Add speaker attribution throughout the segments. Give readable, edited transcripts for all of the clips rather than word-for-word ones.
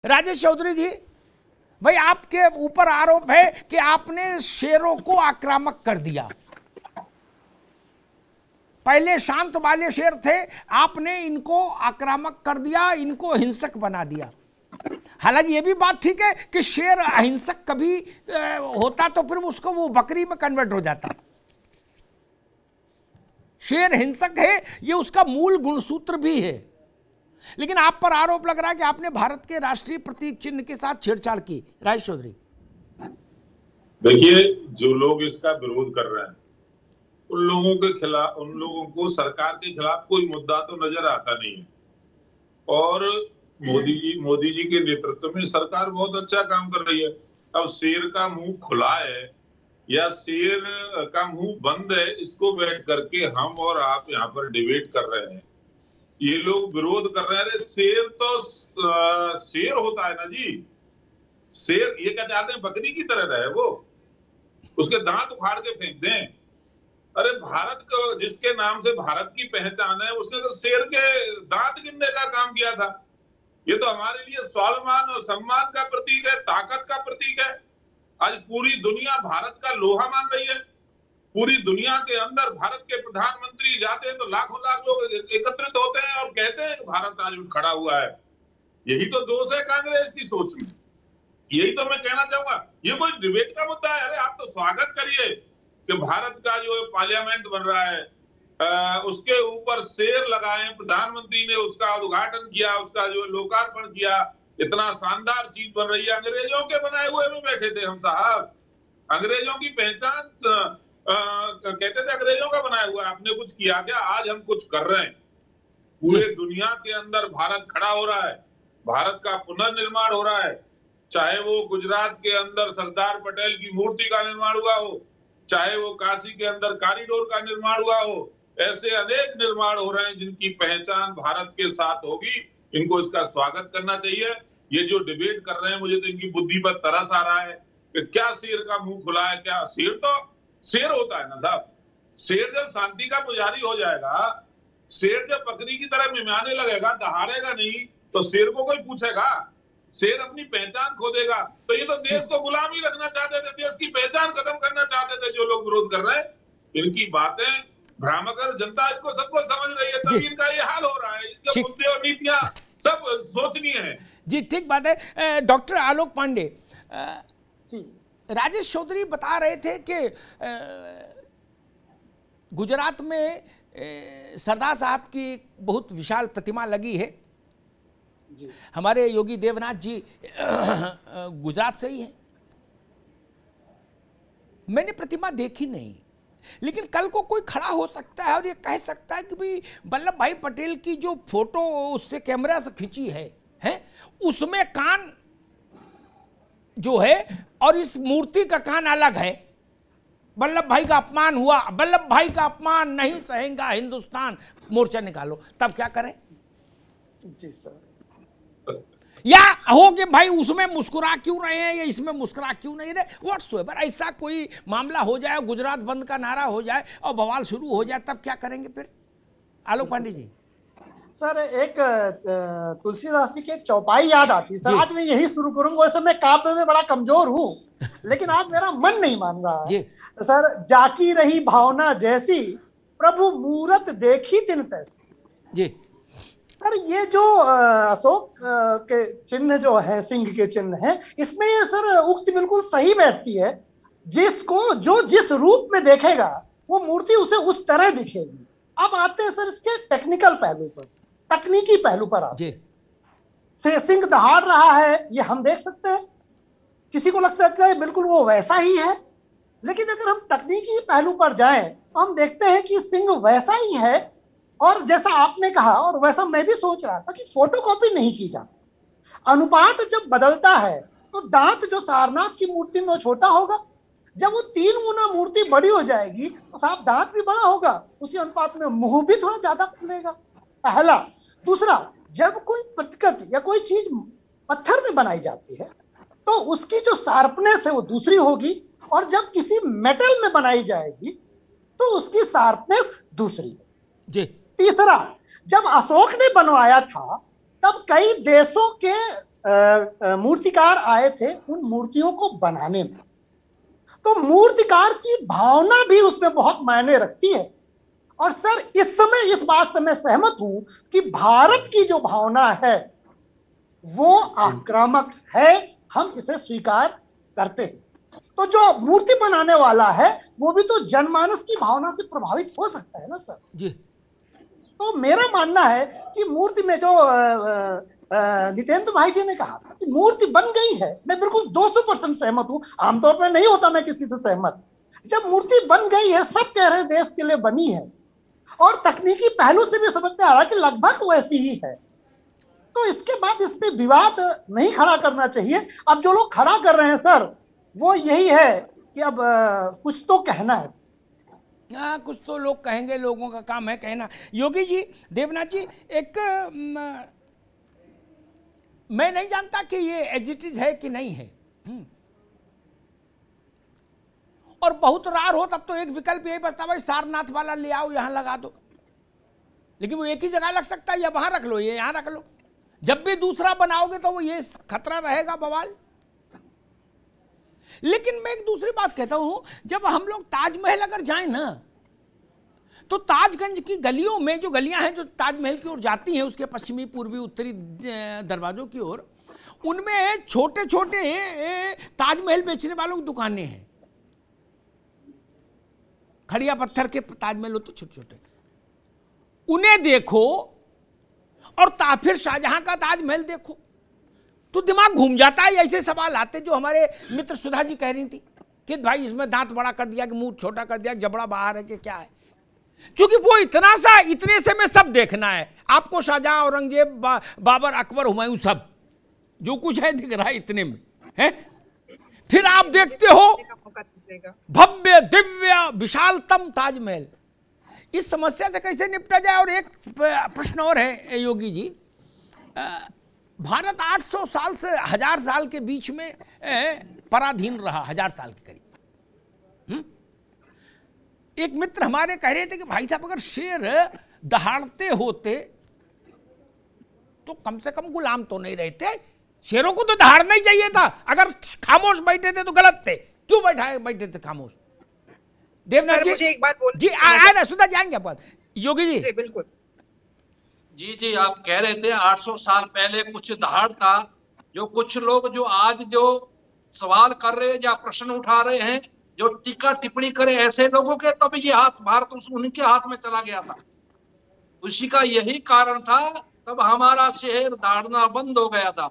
Speaker 1: राजेश चौधरी जी, भाई आपके ऊपर आरोप है कि आपने शेरों को आक्रामक कर दिया। पहले शांत वाले शेर थे, आपने इनको आक्रामक कर दिया, इनको हिंसक बना दिया। हालांकि ये भी बात ठीक है कि शेर अहिंसक कभी होता तो फिर उसको वो बकरी में कन्वर्ट हो जाता। शेर हिंसक है, ये उसका मूल गुणसूत्र भी है। लेकिन आप पर आरोप लग रहा है कि आपने भारत के राष्ट्रीय प्रतीक चिन्ह के साथ छेड़छाड़ की। राजेश चौधरी,
Speaker 2: देखिए, जो लोग इसका विरोध कर रहे हैं उन लोगों के खिलाफ, उन लोगों को सरकार के खिलाफ कोई मुद्दा तो नजर आता नहीं है। और मोदी जी के नेतृत्व में सरकार बहुत अच्छा काम कर रही है। अब शेर का मुंह खुला है या शेर का मुंह बंद है, इसको बैठ करके हम और आप यहाँ पर डिबेट कर रहे हैं। ये लोग विरोध कर रहे हैं। अरे शेर तो शेर होता है ना जी। शेर ये क्या चाहते हैं, बकरी की तरह रहे वो, उसके दांत उखाड़ के फेंक दें। अरे भारत को जिसके नाम से भारत की पहचान है, उसने तो शेर के दांत गिनने का काम किया था। ये तो हमारे लिए स्वाभिमान और सम्मान का प्रतीक है, ताकत का प्रतीक है। आज पूरी दुनिया भारत का लोहा मान रही है। पूरी दुनिया के अंदर भारत के प्रधानमंत्री जाते हैं तो लाखों लाख लोग एकत्रित होते हैं और कहते हैं कि भारत आज उठ खड़ा हुआ है। यही तो दोष है कांग्रेस की सोच में। यही तो मैं कहना चाहूंगा। ये कोई डिबेट का मुद्दा है? अरे आप तो स्वागत करिए कि भारत का जो पार्लियामेंट बन रहा है उसके ऊपर शेर लगाए, प्रधानमंत्री ने उसका उद्घाटन किया, उसका जो लोकार्पण किया। इतना शानदार चीज बन रही है। अंग्रेजों के बनाए हुए में बैठे थे हम साहब। अंग्रेजों की पहचान कहते थे अंग्रेजों का बनाया हुआ, आपने कुछ किया क्या? आज हम कुछ कर रहे हैं। पूरे दुनिया के अंदर भारत खड़ा हो रहा है, भारत का पुनर्निर्माण हो रहा है। चाहे वो गुजरात के अंदर सरदार पटेल की मूर्ति का निर्माण हुआ हो, चाहे वो काशी के अंदर कॉरिडोर का निर्माण हुआ हो, ऐसे अनेक निर्माण हो रहे हैं जिनकी पहचान भारत के साथ होगी। इनको इसका स्वागत करना चाहिए। ये जो डिबेट कर रहे हैं, मुझे तो इनकी बुद्धि पर तरस आ रहा है कि क्या शेर का मुंह खुला है? क्या शेर तो शेर होता है ना साहब। शेर जब शांति का पुजारी हो जाएगा, शेर जब बकरी की तरह मिमियाने लगेगा, दहाड़ेगा नहीं, तो शेर को कोई पूछेगा? शेर अपनी पहचान खो देगा। तो ये तो देश को गुलामी रखना चाहते थे, देश की पहचान खत्म करना चाहते थे जो लोग विरोध कर रहे हैं। इनकी बातें भ्रामक, जनता इनको सबको समझ रही है, तभी इनका ये हाल हो रहा है। इनके मुद्दे और नीतियां सब सोचनीय है।
Speaker 1: जी ठीक बात है। डॉक्टर आलोक पांडे, राजेश चौधरी बता रहे थे कि गुजरात में सरदार साहब की बहुत विशाल प्रतिमा लगी है। जी। हमारे योगी देवनाथ जी गुजरात से ही हैं। मैंने प्रतिमा देखी नहीं, लेकिन कल को कोई खड़ा हो सकता है और ये कह सकता है कि भाई वल्लभ भाई पटेल की जो फोटो उससे कैमरा से खींची है उसमें कान जो है और इस मूर्ति का कान अलग है। वल्लभ भाई का अपमान हुआ, वल्लभ भाई का अपमान नहीं सहेगा हिंदुस्तान, मोर्चा निकालो। तब क्या करें?
Speaker 3: जी सर।
Speaker 1: या हो कि भाई उसमें मुस्कुरा क्यों रहे हैं या इसमें मुस्कुरा क्यों नहीं रहे, व्हाट्सएवर ऐसा कोई मामला हो जाए, गुजरात बंद का नारा हो जाए और बवाल शुरू हो जाए, तब क्या करेंगे फिर? आलोक पांडे जी।
Speaker 3: सर, एक तुलसीदास जी की एक चौपाई याद आती सर। आज मैं यही शुरू करूंगा। वैसे मैं काव्य में बड़ा कमजोर हूँ, लेकिन आज मेरा मन नहीं मान रहा है सर। जाकी रही भावना जैसी, प्रभु मूरत देखी तिन तैसी। जी सर, ये जो अशोक के चिन्ह जो है, सिंह के चिन्ह है, इसमें ये सर उक्ति बिल्कुल सही बैठती है। जिसको जो जिस रूप में देखेगा वो मूर्ति उसे उस तरह दिखेगी। अब आते हैं सर इसके टेक्निकल पहलू पर, तकनीकी पहलू पर आते हैं। सिंह दहाड़ रहा है, ये हम देख सकते हैं। किसी को लग सकता है बिल्कुल वो वैसा ही है, लेकिन अगर हम तकनीकी पहलू पर जाएं तो हम देखते हैं कि सिंह वैसा ही है। और जैसा आपने कहा और वैसा मैं भी सोच रहा था कि फोटोकॉपी नहीं की जा सकती। अनुपात जब बदलता है तो दांत जो सारनाथ की मूर्ति में छोटा होगा, जब वो 3 गुना मूर्ति बड़ी हो जाएगी तो साहब दांत भी बड़ा होगा, उसी अनुपात में मुंह भी थोड़ा ज्यादा खुलेगा। पहला। दूसरा, जब कोई प्रतिकृति या कोई चीज पत्थर में बनाई जाती है तो उसकी जो शार्पनेस है वो दूसरी होगी, और जब किसी मेटल में बनाई जाएगी तो उसकी शार्पनेस दूसरी जी। तीसरा, जब अशोक ने बनवाया था तब कई देशों के मूर्तिकार आए थे उन मूर्तियों को बनाने में, तो मूर्तिकार की भावना भी उसमें बहुत मायने रखती है। और सर इस समय इस बात से मैं सहमत हूं कि भारत की जो भावना है वो आक्रामक है, हम इसे स्वीकार करते हैं। तो जो मूर्ति बनाने वाला है वो भी तो जनमानस की भावना से प्रभावित हो सकता है ना सर
Speaker 1: जी।
Speaker 3: तो मेरा मानना है कि मूर्ति में जो नितेंद्र भाई जी ने कहा था कि मूर्ति बन गई है, मैं बिल्कुल 200% सहमत हूं। आमतौर पर नहीं होता मैं किसी से सहमत। जब मूर्ति बन गई है, सब कह रहे हैं देश के लिए बनी है, और तकनीकी पहलू से भी समझ में आ रहा है कि लगभग वैसी ही है, तो इसके बाद इस पे विवाद नहीं खड़ा करना चाहिए। अब जो लोग खड़ा कर रहे हैं सर, वो यही है कि अब कुछ तो कहना है।
Speaker 1: हाँ, कुछ तो लोग कहेंगे, लोगों का काम है कहना। योगी जी, देवनाथ जी, एक मैं नहीं जानता कि ये एज इट इज है कि नहीं है, और बहुत रार हो तब तो एक विकल्प यही बचता, भाई सारनाथ वाला ले आओ, यहां लगा दो। लेकिन वो एक ही जगह लग सकता है, या वहां रख लो, ये यहां रख लो। जब भी दूसरा बनाओगे तो वो ये खतरा रहेगा, बवाल। लेकिन मैं एक दूसरी बात कहता हूं, जब हम लोग ताजमहल अगर जाएं ना, तो ताजगंज की गलियों में जो गलियां हैं जो ताजमहल की ओर जाती हैं, उसके पश्चिमी, पूर्वी, उत्तरी दरवाजों की ओर, उनमें छोटे छोटे ताजमहल बेचने वालों की दुकानें हैं। खड़िया पत्थर के ताजमहल हो तो छोटे छोटे, उन्हें देखो और फिर शाहजहां का ताजमहल देखो, तो दिमाग घूम जाता है। ऐसे सवाल आते जो हमारे मित्र सुधा जी कह रही थी कि भाई इसमें दांत बड़ा कर दिया, कि मुंह छोटा कर दिया, जबड़ा बाहर है, कि क्या है। क्योंकि वो इतना सा, इतने से में सब देखना है आपको। शाहजहां, औरंगजेब, बाबर, अकबर, हुमायूं, सब जो कुछ है दिख रहा है इतने में है। फिर आप देखते हो भव्य, दिव्य, विशालतम ताजमहल। इस समस्या से कैसे निपटा जाए। और एक प्रश्न और है योगी जी, भारत 800 साल से 1000 साल के बीच में पराधीन रहा, 1000 साल के करीब। एक मित्र हमारे कह रहे थे कि भाई साहब अगर शेर दहाड़ते होते तो कम से कम गुलाम तो नहीं रहते, शेरों को तो दहाड़ना ही चाहिए था। अगर खामोश बैठे थे तो गलत थे, क्यों बैठे थे खामोश। देवनाथ जी, मुझे एक बात बोल जी, आए सुधा जाएंगे आप। योगी जी,
Speaker 4: बिल्कुल जी, आप कह रहे थे 800 साल पहले कुछ दहाड़ था। जो कुछ लोग जो आज जो सवाल कर रहे हैं या प्रश्न उठा रहे हैं, जो टीका टिप्पणी करे, ऐसे लोगों के तभी ये हाथ भारत उनके हाथ में चला गया था। उसी का यही कारण था, तब हमारा शेर दहाड़ना बंद हो गया था।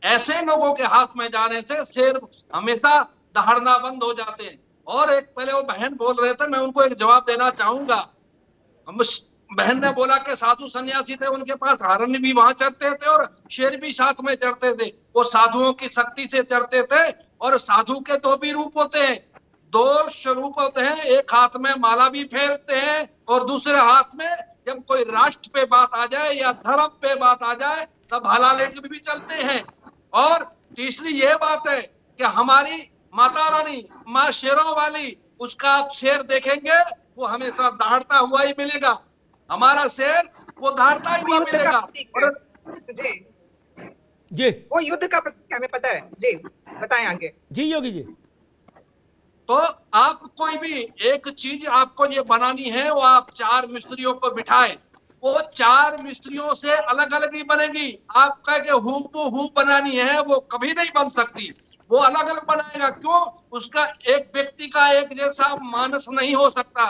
Speaker 4: ऐसे लोगों के हाथ में जाने से शेर हमेशा दहाड़ना बंद हो जाते हैं। और एक पहले वो बहन बोल रहे थे, मैं उनको एक जवाब देना चाहूंगा। बहन ने बोला कि साधु सन्यासी थे, उनके पास हरण भी वहां चरते थे और शेर भी साथ में चरते थे। वो साधुओं की शक्ति से चरते थे। और साधु के दो भी रूप होते हैं, दो स्वरूप होते हैं। एक हाथ में माला भी फेरते हैं और दूसरे हाथ में जब कोई राष्ट्र पे बात आ जाए या धर्म पे बात आ जाए तब भाला लेकर भी चलते हैं। और तीसरी ये बात है कि हमारी माता रानी, माँ शेरों वाली, उसका आप शेर देखेंगे वो हमेशा दहाड़ता हुआ ही मिलेगा। हमारा शेर वो दहाड़ता ही हुआ मिलेगा।
Speaker 1: जी,
Speaker 4: वो युद्ध का प्रतीक हमें पता है जी। बताएं आगे
Speaker 1: जी योगी जी।
Speaker 4: तो आप कोई भी एक चीज आपको ये बनानी है, वो आप 4 मिस्त्रियों को बिठाएं, वो 4 मिस्त्रियों से अलग अलग ही बनेगी। आप कह के हूबहू बनानी है, वो कभी नहीं बन सकती। वो अलग अलग बनाएगा। क्यों? उसका एक व्यक्ति का एक जैसा मानस नहीं हो सकता,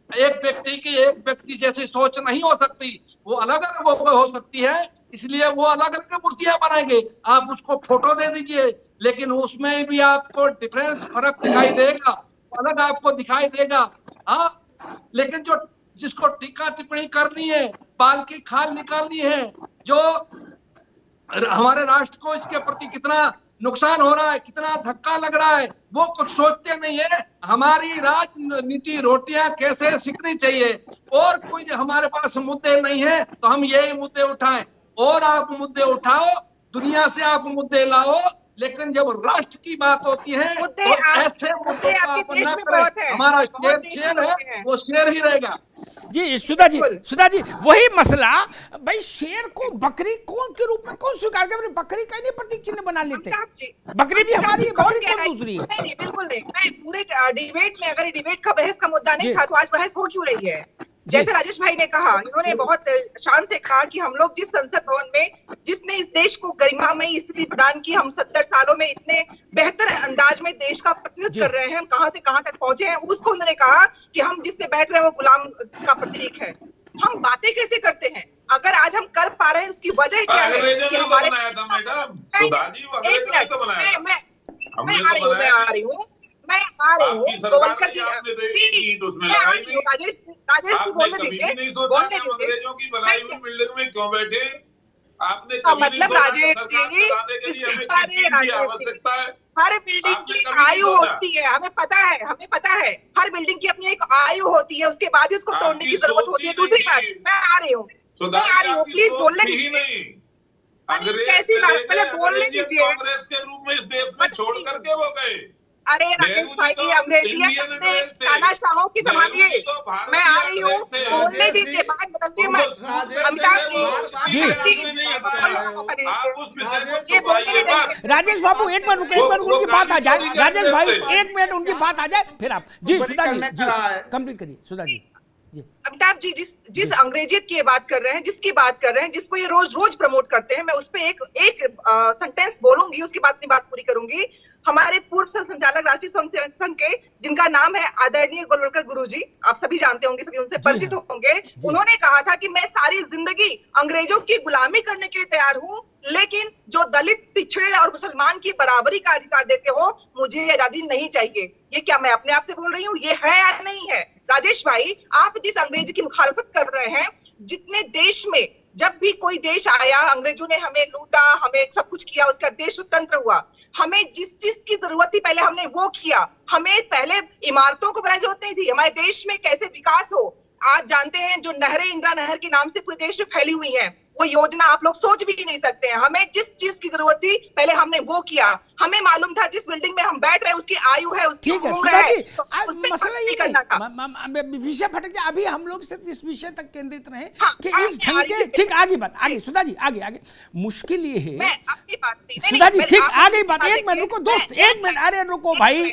Speaker 4: एक व्यक्ति की एक व्यक्ति जैसी सोच नहीं हो सकती, वो अलग अलग हो सकती है। इसलिए वो अलग अलग मूर्तियां बनाएंगे। आप उसको फोटो दे दीजिए, लेकिन उसमें भी आपको डिफरेंस, फर्क दिखाई देगा, अलग आपको दिखाई देगा। हाँ, लेकिन जो जिसको टीका टिप्पणी करनी है, बाल की खाल निकालनी है, जो हमारे राष्ट्र को इसके प्रति कितना नुकसान हो रहा है, कितना धक्का लग रहा है, वो कुछ सोचते नहीं है। हमारी राजनीति रोटियां कैसे सिकनी चाहिए, और कोई हमारे पास मुद्दे नहीं है तो हम यही मुद्दे उठाएं। और आप मुद्दे उठाओ, दुनिया से आप मुद्दे लाओ, लेकिन जब राष्ट्र की बात होती है तो ऐसे मुद्दों का आप ना करें। हमारा शेर है, वो शेर ही रहेगा।
Speaker 1: जी सुधा जी वही मसला भाई, शेर को बकरी कौन के रूप में कौन स्वीकार करे? बकरी का नहीं प्रतीक चिन्ह बना लेते, बकरी भी हमारी है, बकरी कौन दूसरी है?
Speaker 5: नहीं बिल्कुल नहीं। मैं पूरे डिबेट में, अगर डिबेट का बहस का मुद्दा नहीं था तो आज बहस हो क्यों रही है? जैसे राजेश भाई ने कहा, इन्होंने बहुत शान से कहा कि हम लोग जिस संसद भवन में, जिसने इस देश को गरिमामयी स्थिति प्रदान की, हम 70 सालों में इतने बेहतर अंदाज में देश का प्रतिनिधित्व कर रहे हैं, हम कहां से कहां तक पहुंचे हैं, उसको उन्होंने कहा कि हम जिससे बैठ रहे हैं वो गुलाम का प्रतीक है। हम बातें कैसे करते हैं? अगर आज हम कर पा रहे हैं उसकी वजह क्या है कि हमारे मैं आ रही हूँ गोवलकर जी, मैं आ रही हूँ। राजेश जी बोलने दीजिए।
Speaker 2: अंग्रेजों की बनाई हुई बिल्डिंग में क्यों बैठे? आपने
Speaker 5: मतलब राजेश जी, हर बिल्डिंग की आयु होती है, हमें पता है हर बिल्डिंग की अपनी एक आयु होती है, उसके बाद उसको तोड़ने की जरूरत होती है। दूसरी बात, मैं आ रही हूँ, प्लीज बोलने दीजिए। कैसी बात, पहले बोलने दीजिए।
Speaker 2: कांग्रेस के रूप में इस देश में छोड़ करके वो गए।
Speaker 5: अरे राजेश भाई, अंग्रेजियत अपने तानाशाहों की संभालिए। मैं आ रही हूँ, बोलने दीजिए, बात बदलती मत। अमिताभ जी
Speaker 1: राजेश बाबू एक मिनट रुके, उनकी बात आ जाए। राजेश भाई एक मिनट, उनकी बात आ जाए फिर आप। जी सुधा जी कंप्लीट करिए। सुधा जी
Speaker 5: अमिताभ जी, जिस अंग्रेजियत की बात कर रहे हैं, जिसकी बात कर रहे हैं, जिसको ये रोज प्रमोट करते हैं, मैं उस पे एक सेंटेंस बोलूंगी, उसके बाद अपनी बात पूरी करूंगी। हमारे पूर्व संचालक राष्ट्रीय स्वयंसेवक संघ के, जिनका नाम है आदरणीय गोलवलकर गुरुजी, आप सभी जानते होंगे, सभी उनसे परिचित होंगे। उन्होंने कहा था कि मैं सारी जिंदगी अंग्रेजों की गुलामी करने के लिए तैयार हूँ, लेकिन जो दलित, पिछड़े और मुसलमान की बराबरी का अधिकार देते हो, मुझे आजादी नहीं चाहिए। ये क्या मैं अपने आप से बोल रही हूँ? ये है या नहीं है? राजेश भाई, आप जिस अंग्रेजी की मुखालफत कर रहे हैं, जितने देश में जब भी कोई देश आया, अंग्रेजों ने हमें लूटा, हमें सब कुछ किया, उसका देश स्वतंत्र हुआ। हमें जिस चीज की जरूरत थी पहले हमने वो किया। हमें पहले इमारतों को बनाने की जरूरत नहीं थी। हमारे देश में कैसे विकास हो, आज जानते हैं, जो नहरें इंदिरा नहर के नाम से पूरे देश में फैली हुई हैं, वो योजना आप लोग सोच भी नहीं सकते हैं। हमें जिस चीज की जरूरत थी पहले हमने वो किया। हमें मालूम था जिस बिल्डिंग में हम बैठ रहे हैं उसकी आयु है, उसकी उम्र है, तो
Speaker 1: मसला ये करना था। विषय भटक जाए, अभी हम लोग सिर्फ इस विषय तक केंद्रित रहे कि इस ढंग के, ठीक आगे बात आगे। सुधा जी आगे मुश्किल ये है,
Speaker 5: मैं अपनी बात
Speaker 1: सुधा जी ठीक आगे बात। एक मिनट रुको दोस्त, एक मिनट, अरे रुको भाई।